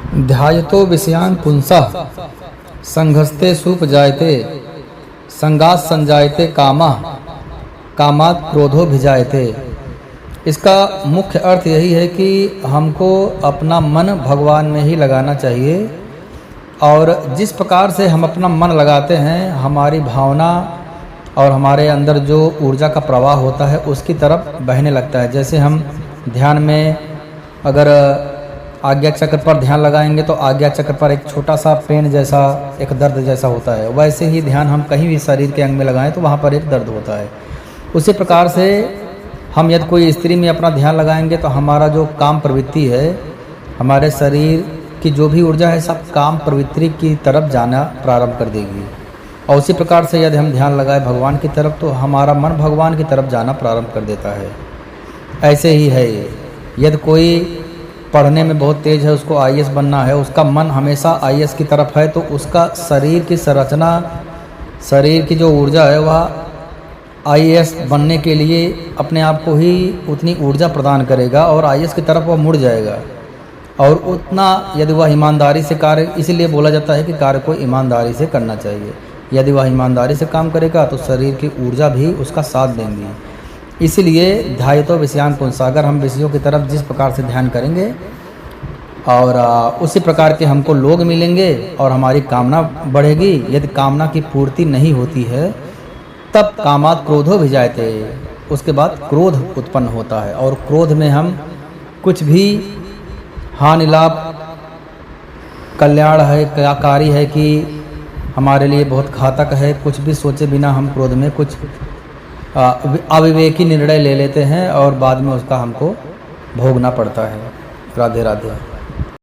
ध्यायतो विषयान् पुंसः संघस्ते सुपजायते संगात् संजायते कामः कामात् क्रोधो भिजायते। इसका मुख्य अर्थ यही है कि हमको अपना मन भगवान में ही लगाना चाहिए, और जिस प्रकार से हम अपना मन लगाते हैं हमारी भावना और हमारे अंदर जो ऊर्जा का प्रवाह होता है उसकी तरफ बहने लगता है। जैसे हम ध्यान में अगर आज्ञा चक्र पर ध्यान लगाएंगे तो आज्ञा चक्र पर एक छोटा सा पेन जैसा, एक दर्द जैसा होता है, वैसे ही ध्यान हम कहीं भी शरीर के अंग में लगाएं तो वहाँ पर एक दर्द होता है। उसी प्रकार से हम यदि कोई स्त्री में अपना ध्यान लगाएंगे तो हमारा जो काम प्रवृत्ति है, हमारे शरीर की जो भी ऊर्जा है, सब काम प्रवृत्ति की तरफ जाना प्रारंभ कर देगी। और उसी प्रकार से यदि हम ध्यान लगाए भगवान की तरफ तो हमारा मन भगवान की तरफ जाना प्रारंभ कर देता है। ऐसे ही है ये, यदि कोई पढ़ने में बहुत तेज है, उसको आईएएस बनना है, उसका मन हमेशा आईएएस की तरफ है, तो उसका शरीर की संरचना, शरीर की जो ऊर्जा है वह आईएएस बनने के लिए अपने आप को ही उतनी ऊर्जा प्रदान करेगा और आईएएस की तरफ वह मुड़ जाएगा। और उतना यदि वह ईमानदारी से कार्य, इसीलिए बोला जाता है कि कार्य को ईमानदारी से करना चाहिए। यदि वह ईमानदारी से काम करेगा तो शरीर की ऊर्जा भी उसका साथ देंगी। इसीलिए ध्यायतो विषयान् पुंसः, अगर हम विषयों की तरफ जिस प्रकार से ध्यान करेंगे और उसी प्रकार के हमको लोग मिलेंगे और हमारी कामना बढ़ेगी। यदि कामना की पूर्ति नहीं होती है तब कामात् क्रोधो भिजायते, उसके बाद क्रोध उत्पन्न होता है, और क्रोध में हम कुछ भी हानि लाभ कल्याण है, क्रियाकारी है कि हमारे लिए बहुत घातक है, कुछ भी सोचे बिना हम क्रोध में कुछ अविवेकी निर्णय ले लेते हैं और बाद में उसका हमको भोगना पड़ता है। राधे राधे।